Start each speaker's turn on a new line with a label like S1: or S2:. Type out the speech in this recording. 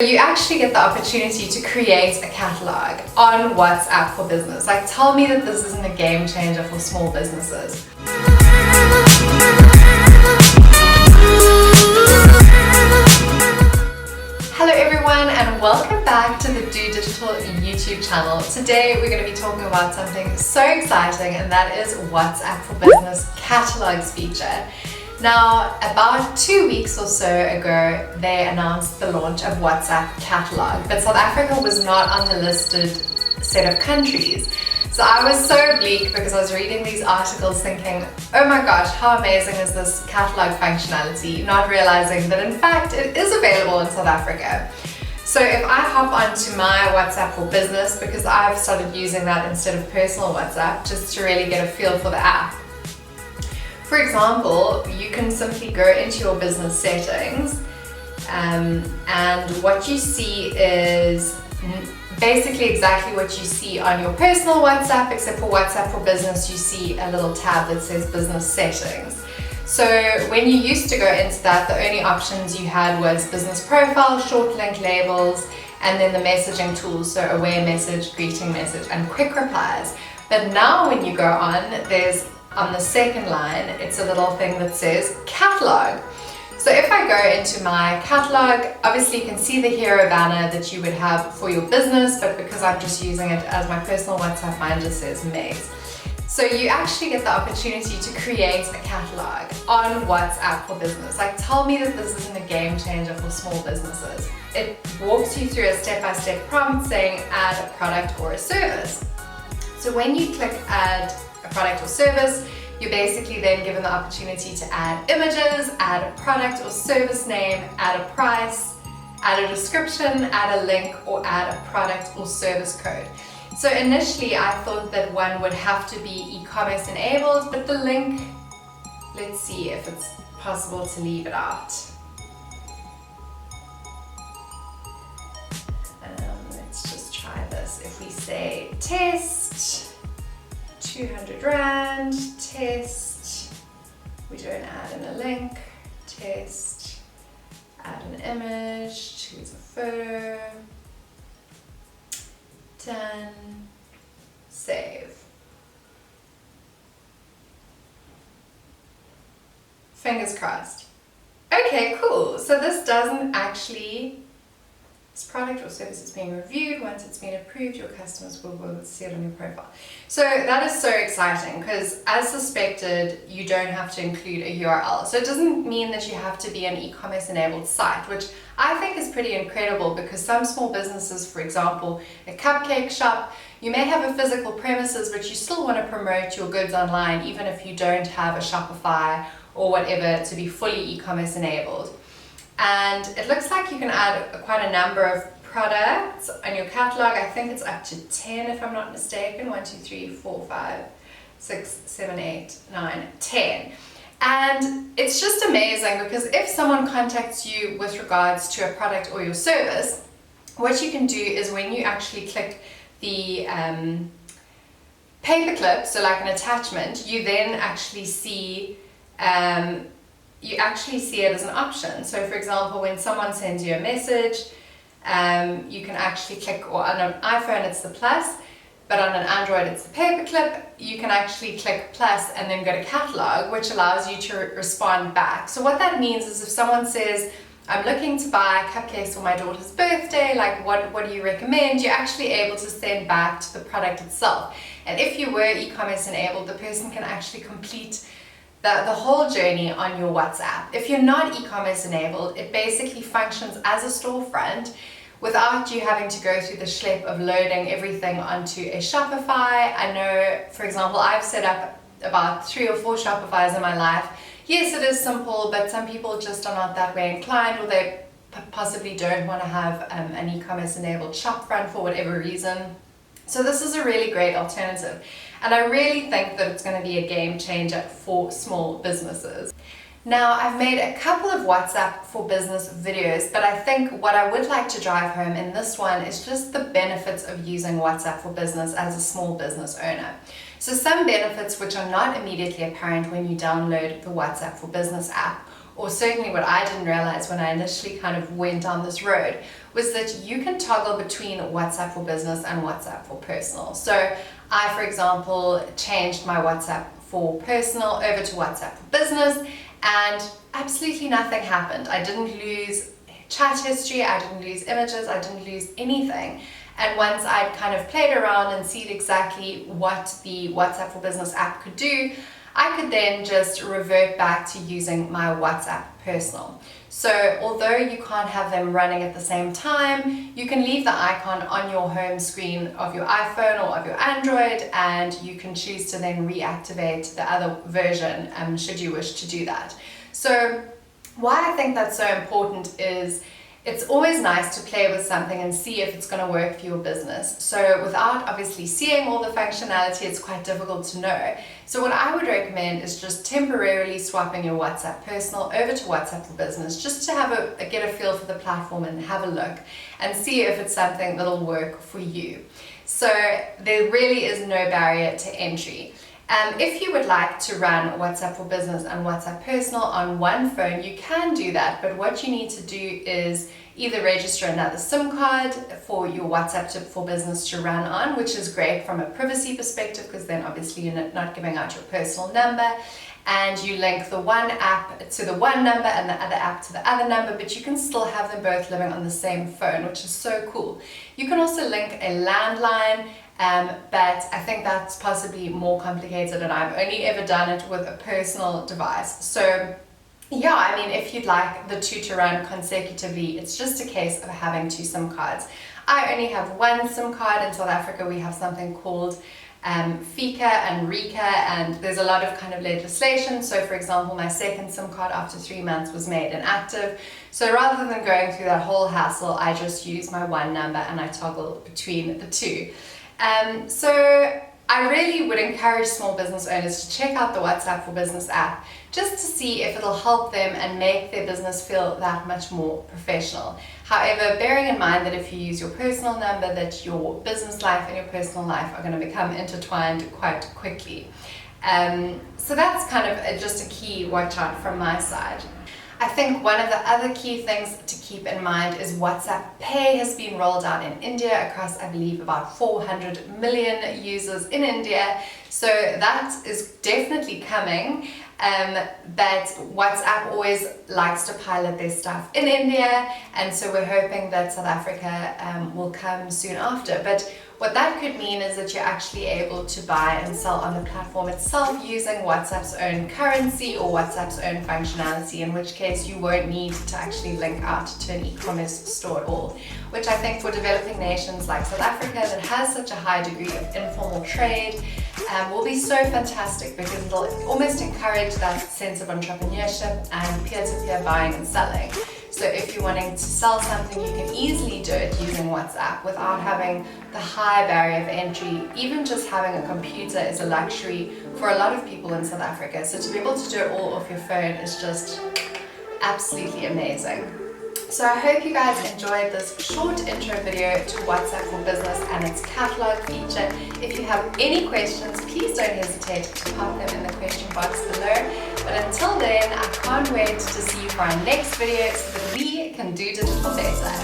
S1: You actually get the opportunity to create a catalog on WhatsApp for Business. Like, tell me that this isn't a game changer for small businesses. Hello everyone and welcome back to the Do Digital YouTube channel. Today we're going to be talking about something so exciting, and that is WhatsApp for Business catalogs feature. Now, about 2 weeks or so ago, they announced the launch of WhatsApp catalog, but South Africa was not on the listed set of countries. So I was so bleak because I was reading these articles thinking, oh my gosh, how amazing is this catalog functionality, not realizing that in fact it is available in South Africa. So if I hop onto my WhatsApp for Business, because I've started using that instead of personal WhatsApp, just to really get a feel for the app. For example, you can simply go into your business settings and what you see is basically exactly what you see on your personal WhatsApp, except for WhatsApp for Business, you see a little tab that says Business Settings. So when you used to go into that, the only options you had was Business Profile, Short Link Labels, and then the messaging tools, so Aware Message, Greeting Message, and Quick Replies. But now when you go on the second line, it's a little thing that says Catalog. So if I go into my catalog, obviously you can see the hero banner that you would have for your business, but because I'm just using it as my personal WhatsApp, mine just says Maze. So you actually get the opportunity to create a catalog on WhatsApp for Business. Like, tell me that this isn't a game changer for small businesses. It walks you through a step-by-step prompt saying add a product or a service. So when you click add a product or service, you're basically then given the opportunity to add images, add a product or service name, add a price, add a description, add a link, or add a product or service code. So initially I thought that one would have to be e-commerce enabled, but the link, let's see if it's possible to leave it out. Let's just try this. If we say test, 200 Rand, test, we don't add in a link, test, add an image, choose a photo, done, save. Fingers crossed. Okay, cool. So this doesn't actually, this product or service is being reviewed. Once it's been approved, your customers will see it on your profile. So that is so exciting because, as suspected, you don't have to include a URL. So it doesn't mean that you have to be an e-commerce enabled site, which I think is pretty incredible because some small businesses, for example, a cupcake shop, you may have a physical premises, but you still want to promote your goods online, even if you don't have a Shopify or whatever to be fully e-commerce enabled. And it looks like you can add quite a number of products on your catalog. I think it's up to 10 if I'm not mistaken. 1, 2, 3, 4, 5, 6, 7, 8, 9, 10. And it's just amazing because if someone contacts you with regards to a product or your service, what you can do is when you actually click the paperclip, so like an attachment, you then actually see it as an option. So for example, when someone sends you a message, you can actually click, or on an iPhone it's the plus, but on an Android it's the paperclip. You can actually click plus and then go to catalog, which allows you to respond back. So what that means is if someone says, I'm looking to buy cupcakes for my daughter's birthday, like what do you recommend? You're actually able to send back to the product itself. And if you were e-commerce enabled, the person can actually complete the whole journey on your WhatsApp. If you're not e-commerce enabled, it basically functions as a storefront without you having to go through the schlep of loading everything onto a Shopify. I know, for example, I've set up about 3 or 4 Shopifys in my life. Yes, it is simple, but some people just are not that way inclined, or they possibly don't want to have an e-commerce enabled shopfront for whatever reason. So this is a really great alternative. And I really think that it's going to be a game changer for small businesses. Now, I've made a couple of WhatsApp for Business videos, but I think what I would like to drive home in this one is just the benefits of using WhatsApp for Business as a small business owner. So some benefits which are not immediately apparent when you download the WhatsApp for Business app or certainly what I didn't realize when I initially kind of went on this road, was that you can toggle between WhatsApp for Business and WhatsApp for Personal. So I, for example, changed my WhatsApp for Personal over to WhatsApp for Business, and absolutely nothing happened. I didn't lose chat history, I didn't lose images, I didn't lose anything. And once I'd kind of played around and seen exactly what the WhatsApp for Business app could do, I could then just revert back to using my WhatsApp Personal. So although you can't have them running at the same time, you can leave the icon on your home screen of your iPhone or of your Android, and you can choose to then reactivate the other version should you wish to do that. So why I think that's so important is it's always nice to play with something and see if it's going to work for your business. So without obviously seeing all the functionality, it's quite difficult to know. So what I would recommend is just temporarily swapping your WhatsApp Personal over to WhatsApp for Business, just to have get a feel for the platform and have a look and see if it's something that'll work for you. So there really is no barrier to entry. If you would like to run WhatsApp for Business and WhatsApp Personal on one phone, you can do that, but what you need to do is either register another SIM card for your WhatsApp for Business to run on, which is great from a privacy perspective, because then obviously you're not giving out your personal number, and you link the one app to the one number and the other app to the other number, but you can still have them both living on the same phone, which is so cool. You can also link a landline, but I think that's possibly more complicated, and I've only ever done it with a personal device. So yeah, I mean, if you'd like the two to run consecutively, it's just a case of having two SIM cards. I only have one SIM card. In South Africa we have something called FICA and RICA, and there's a lot of kind of legislation. So for example, my second SIM card after 3 months was made inactive. So rather than going through that whole hassle, I just use my one number and I toggle between the two. So I really would encourage small business owners to check out the WhatsApp for Business app, just to see if it'll help them and make their business feel that much more professional. However, bearing in mind that if you use your personal number, that your business life and your personal life are going to become intertwined quite quickly. So that's kind of just a key watch out from my side. I think one of the other key things to keep in mind is WhatsApp Pay has been rolled out in India across, I believe, about 400 million users in India. So that is definitely coming. But WhatsApp always likes to pilot their stuff in India, and so we're hoping that South Africa will come soon after. But what that could mean is that you're actually able to buy and sell on the platform itself using WhatsApp's own currency or WhatsApp's own functionality, in which case you won't need to actually link out to an e-commerce store at all, which I think for developing nations like South Africa that has such a high degree of informal trade will be so fantastic, because it'll almost encourage that sense of entrepreneurship and peer-to-peer buying and selling. So if you're wanting to sell something, you can easily do it using WhatsApp without having the high barrier of entry. Even just having a computer is a luxury for a lot of people in South Africa. So to be able to do it all off your phone is just absolutely amazing. So I hope you guys enjoyed this short intro video to WhatsApp for Business and its catalog feature. If you have any questions, please don't hesitate to pop them in the question box below. But until then, I can't wait to see you for our next video so that we can do digital better.